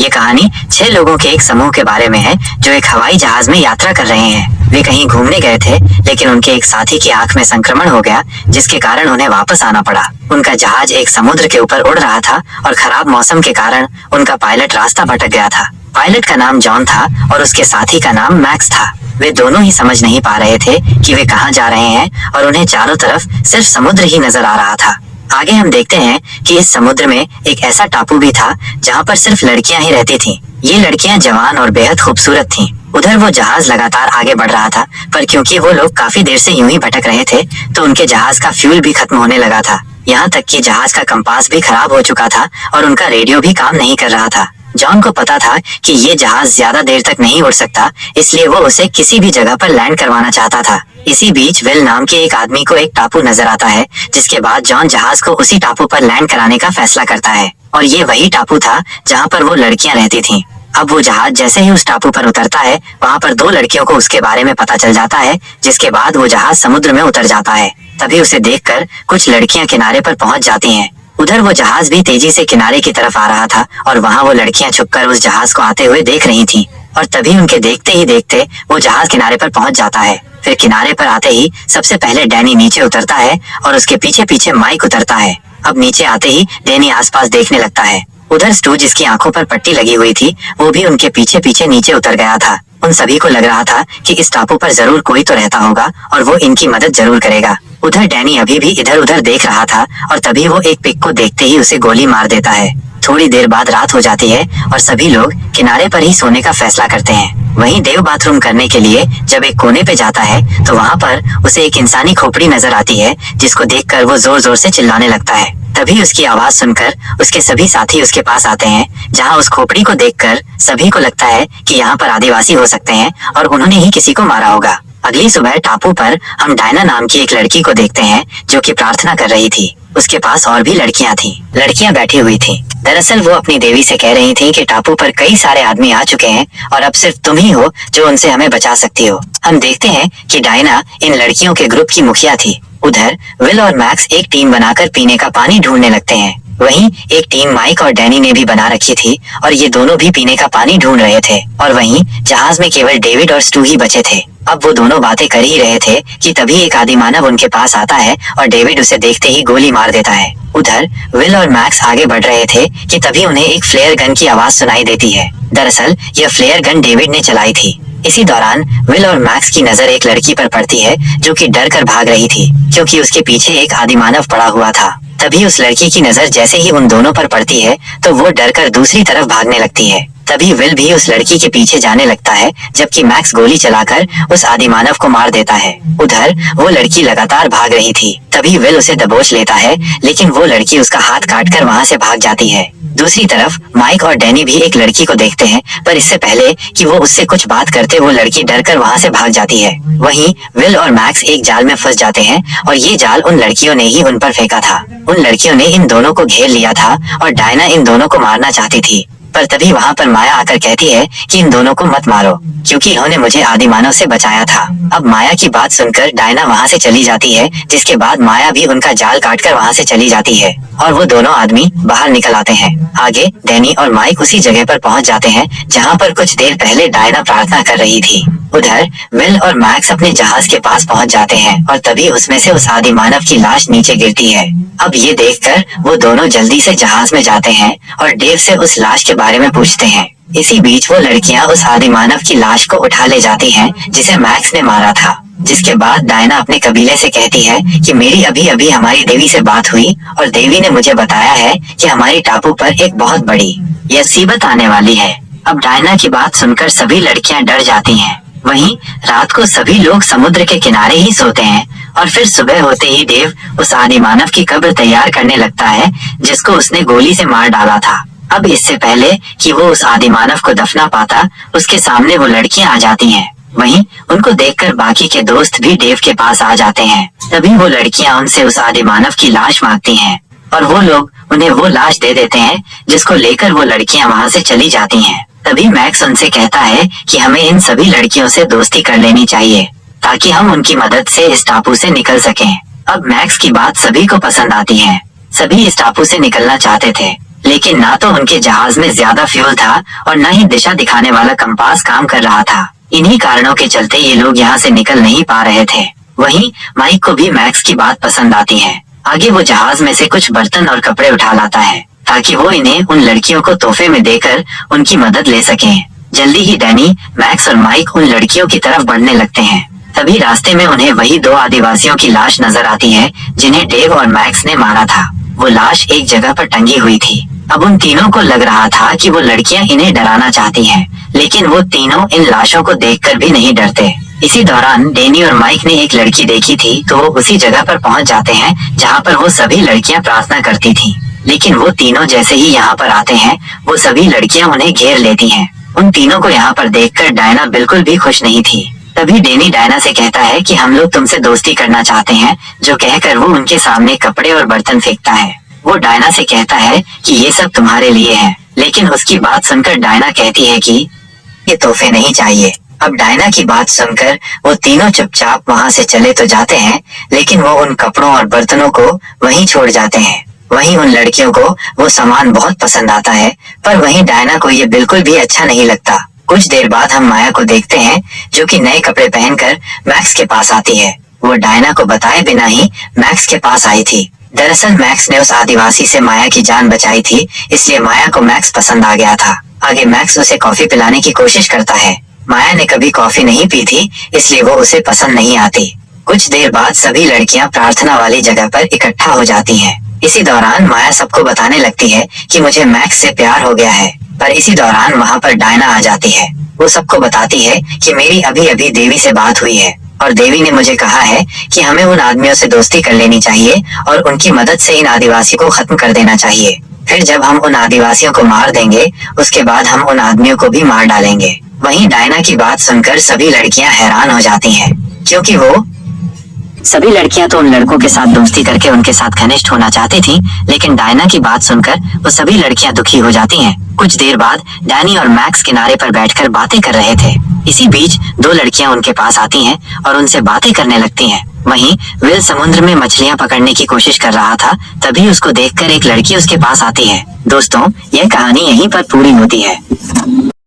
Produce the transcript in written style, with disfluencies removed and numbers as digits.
ये कहानी 6 लोगों के एक समूह के बारे में है जो एक हवाई जहाज में यात्रा कर रहे हैं। वे कहीं घूमने गए थे, लेकिन उनके एक साथी की आंख में संक्रमण हो गया, जिसके कारण उन्हें वापस आना पड़ा। उनका जहाज एक समुद्र के ऊपर उड़ रहा था और खराब मौसम के कारण उनका पायलट रास्ता भटक गया था। पायलट का नाम जॉन था और उसके साथी का नाम मैक्स था। वे दोनों ही समझ नहीं पा रहे थे कि वे कहाँ जा रहे हैं और उन्हें चारों तरफ सिर्फ समुद्र ही नजर आ रहा था। आगे हम देखते हैं कि इस समुद्र में एक ऐसा टापू भी था जहाँ पर सिर्फ लड़कियां ही रहती थीं। ये लड़कियां जवान और बेहद खूबसूरत थीं। उधर वो जहाज लगातार आगे बढ़ रहा था, पर क्योंकि वो लोग काफी देर से यूं ही भटक रहे थे, तो उनके जहाज का फ्यूल भी खत्म होने लगा था। यहाँ तक कि जहाज का कंपास भी खराब हो चुका था और उनका रेडियो भी काम नहीं कर रहा था। जॉन को पता था कि ये जहाज ज्यादा देर तक नहीं उड़ सकता, इसलिए वो उसे किसी भी जगह पर लैंड करवाना चाहता था। इसी बीच विल नाम के एक आदमी को एक टापू नजर आता है, जिसके बाद जॉन जहाज को उसी टापू पर लैंड कराने का फैसला करता है। और ये वही टापू था जहाँ पर वो लड़कियां रहती थीं। अब वो जहाज जैसे ही उस टापू पर उतरता है, वहाँ पर 2 लड़कियों को उसके बारे में पता चल जाता है, जिसके बाद वो जहाज समुद्र में उतर जाता है। तभी उसे देखकर कुछ लड़कियां किनारे पर पहुंच जाती हैं। उधर वो जहाज भी तेजी से किनारे की तरफ आ रहा था और वहाँ वो लड़कियां छुपकर उस जहाज को आते हुए देख रही थीं। और तभी उनके देखते ही देखते वो जहाज किनारे पर पहुंच जाता है। फिर किनारे पर आते ही सबसे पहले डैनी नीचे उतरता है और उसके पीछे पीछे माइक उतरता है। अब नीचे आते ही डैनी आसपास देखने लगता है। उधर स्टू, जिसकी आंखों पर पट्टी लगी हुई थी, वो भी उनके पीछे पीछे नीचे उतर गया था। उन सभी को लग रहा था कि इस टापू पर जरूर कोई तो रहता होगा और वो इनकी मदद जरूर करेगा। उधर डैनी अभी भी इधर उधर देख रहा था और तभी वो एक पिग को देखते ही उसे गोली मार देता है। थोड़ी देर बाद रात हो जाती है और सभी लोग किनारे पर ही सोने का फैसला करते हैं। वहीं देव बाथरूम करने के लिए जब एक कोने पे जाता है, तो वहाँ पर उसे एक इंसानी खोपड़ी नजर आती है, जिसको देखकर वो जोर जोर से चिल्लाने लगता है। तभी उसकी आवाज सुनकर उसके सभी साथी उसके पास आते हैं, जहाँ उस खोपड़ी को देखकर सभी को लगता है कि यहाँ पर आदिवासी हो सकते हैं और उन्होंने ही किसी को मारा होगा। अगली सुबह टापू पर हम डायना नाम की एक लड़की को देखते हैं, जो कि प्रार्थना कर रही थी। उसके पास और भी लड़कियां थीं। लड़कियां बैठी हुई थीं। दरअसल वो अपनी देवी से कह रही थीं कि टापू पर कई सारे आदमी आ चुके हैं और अब सिर्फ तुम ही हो जो उनसे हमें बचा सकती हो। हम देखते हैं कि डायना इन लड़कियों के ग्रुप की मुखिया थी। उधर विल और मैक्स एक टीम बनाकर पीने का पानी ढूंढने लगते हैं। वहीं एक टीम माइक और डैनी ने भी बना रखी थी और ये दोनों भी पीने का पानी ढूंढ रहे थे। और वहीं जहाज में केवल डेविड और स्टू ही बचे थे। अब वो दोनों बातें कर ही रहे थे कि तभी एक आदिमानव उनके पास आता है और डेविड उसे देखते ही गोली मार देता है। उधर विल और मैक्स आगे बढ़ रहे थे कि तभी उन्हें एक फ्लेयर गन की आवाज सुनाई देती है। दरअसल यह फ्लेयर गन डेविड ने चलाई थी। इसी दौरान विल और मैक्स की नजर एक लड़की पर पड़ती है, जो कि डर कर भाग रही थी, क्योंकि उसके पीछे एक आदिमानव पड़ा हुआ था। तभी उस लड़की की नजर जैसे ही उन दोनों पर पड़ती है, तो वो डर कर दूसरी तरफ भागने लगती है। तभी विल भी उस लड़की के पीछे जाने लगता है, जबकि मैक्स गोली चलाकर उस आदिमानव को मार देता है। उधर वो लड़की लगातार भाग रही थी। तभी विल उसे दबोच लेता है, लेकिन वो लड़की उसका हाथ काटकर वहाँ से भाग जाती है। दूसरी तरफ माइक और डैनी भी एक लड़की को देखते हैं, पर इससे पहले कि वो उससे कुछ बात करते, वो लड़की डरकर वहाँ से भाग जाती है। वहीं विल और मैक्स एक जाल में फंस जाते हैं और ये जाल उन लड़कियों ने ही उन पर फेंका था। उन लड़कियों ने इन दोनों को घेर लिया था और डायना इन दोनों को मारना चाहती थी, पर तभी वहाँ पर माया आकर कहती है कि इन दोनों को मत मारो, क्योंकि इन्होंने मुझे आदिमानव से बचाया था। अब माया की बात सुनकर डायना वहाँ से चली जाती है, जिसके बाद माया भी उनका जाल काटकर वहाँ से चली जाती है और वो दोनों आदमी बाहर निकल आते हैं। आगे डैनी और माइक उसी जगह पर पहुँच जाते हैं जहाँ पर कुछ देर पहले डायना प्रार्थना कर रही थी। उधर विल और मैक्स अपने जहाज के पास पहुँच जाते हैं और तभी उसमें से उस आदिमानव की लाश नीचे गिरती है। अब ये देखकर वो दोनों जल्दी से जहाज में जाते हैं और डेव से उस लाश के बारे में पूछते हैं। इसी बीच वो लड़कियां उस आदिमानव की लाश को उठा ले जाती हैं, जिसे मैक्स ने मारा था। जिसके बाद डायना अपने कबीले से कहती है कि मेरी अभी अभी हमारी देवी से बात हुई और देवी ने मुझे बताया है कि हमारी टापू पर एक बहुत बड़ी मुसीबत आने वाली है। अब डायना की बात सुनकर सभी लड़कियां डर जाती हैं। वहीं रात को सभी लोग समुद्र के किनारे ही सोते हैं और फिर सुबह होते ही देव उस आदिमानव की कब्र तैयार करने लगता है, जिसको उसने गोली से मार डाला था। अब इससे पहले कि वो उस आदिमानव को दफना पाता, उसके सामने वो लड़कियां आ जाती हैं। वहीं उनको देखकर बाकी के दोस्त भी देव के पास आ जाते हैं। तभी वो लड़कियां उनसे उस आदिमानव की लाश मांगती हैं और वो लोग उन्हें वो लाश दे देते हैं, जिसको लेकर वो लड़कियां वहाँ से चली जाती हैं। तभी मैक्स उनसे कहता है कि हमें इन सभी लड़कियों से दोस्ती कर लेनी चाहिए, ताकि हम उनकी मदद से इस टापू से निकल सकें। अब मैक्स की बात सभी को पसंद आती है। सभी इस टापू से निकलना चाहते थे, लेकिन ना तो उनके जहाज में ज्यादा फ्यूल था और न ही दिशा दिखाने वाला कंपास काम कर रहा था। इन्हीं कारणों के चलते ये लोग यहाँ से निकल नहीं पा रहे थे। वहीं माइक को भी मैक्स की बात पसंद आती है। आगे वो जहाज में से कुछ बर्तन और कपड़े उठा लाता है ताकि वो इन्हें उन लड़कियों को तोहफे में देकर उनकी मदद ले सकें। जल्दी ही डैनी, मैक्स और माइक उन लड़कियों की तरफ बढ़ने लगते हैं। तभी रास्ते में उन्हें वही 2 आदिवासियों की लाश नजर आती है जिन्हें डेव और मैक्स ने मारा था। वो लाश एक जगह पर टंगी हुई थी। अब उन तीनों को लग रहा था कि वो लड़कियां इन्हें डराना चाहती हैं, लेकिन वो तीनों इन लाशों को देखकर भी नहीं डरते। इसी दौरान डैनी और माइक ने एक लड़की देखी थी तो वो उसी जगह पर पहुंच जाते हैं जहां पर वो सभी लड़कियां प्रार्थना करती थी। लेकिन वो तीनों जैसे ही यहाँ पर आते हैं वो सभी लड़कियां उन्हें घेर लेती हैं। उन तीनों को यहाँ पर देखकर डायना बिल्कुल भी खुश नहीं थी। तभी डैनी डायना से कहता है कि हम लोग तुमसे दोस्ती करना चाहते हैं, जो कहकर वो उनके सामने कपड़े और बर्तन फेंकता है। वो डायना से कहता है कि ये सब तुम्हारे लिए है, लेकिन उसकी बात सुनकर डायना कहती है कि ये तोहफे नहीं चाहिए। अब डायना की बात सुनकर वो तीनों चुपचाप वहाँ से चले तो जाते हैं, लेकिन वो उन कपड़ों और बर्तनों को वहीं छोड़ जाते हैं। वहीं उन लड़कियों को वो सामान बहुत पसंद आता है, पर वहीं डायना को ये बिल्कुल भी अच्छा नहीं लगता। कुछ देर बाद हम माया को देखते हैं जो कि नए कपड़े पहनकर मैक्स के पास आती है। वो डायना को बताए बिना ही मैक्स के पास आई थी। दरअसल मैक्स ने उस आदिवासी से माया की जान बचाई थी, इसलिए माया को मैक्स पसंद आ गया था। आगे मैक्स उसे कॉफी पिलाने की कोशिश करता है। माया ने कभी कॉफी नहीं पी थी, इसलिए वो उसे पसंद नहीं आती। कुछ देर बाद सभी लड़कियां प्रार्थना वाली जगह पर इकट्ठा हो जाती हैं। इसी दौरान माया सबको बताने लगती है कि मुझे मैक्स से प्यार हो गया है, पर इसी दौरान वहाँ पर डायना आ जाती है। वो सबको बताती है कि मेरी अभी अभी देवी से बात हुई है और देवी ने मुझे कहा है कि हमें उन आदमियों से दोस्ती कर लेनी चाहिए और उनकी मदद से इन आदिवासी को खत्म कर देना चाहिए। फिर जब हम उन आदिवासियों को मार देंगे उसके बाद हम उन आदमियों को भी मार डालेंगे। वहीं डायना की बात सुनकर सभी लड़कियां हैरान हो जाती हैं, क्योंकि वो सभी लड़कियां तो उन लड़कों के साथ दोस्ती करके उनके साथ घनिष्ठ होना चाहती थीं, लेकिन डायना की बात सुनकर वो सभी लड़कियां दुखी हो जाती हैं। कुछ देर बाद डैनी और मैक्स किनारे पर बैठकर बातें कर रहे थे। इसी बीच 2 लड़कियां उनके पास आती हैं और उनसे बातें करने लगती हैं। वहीं विल समुद्र में मछलियां पकड़ने की कोशिश कर रहा था, तभी उसको देखकर एक लड़की उसके पास आती है। दोस्तों, यह कहानी यहीं पर पूरी होती है।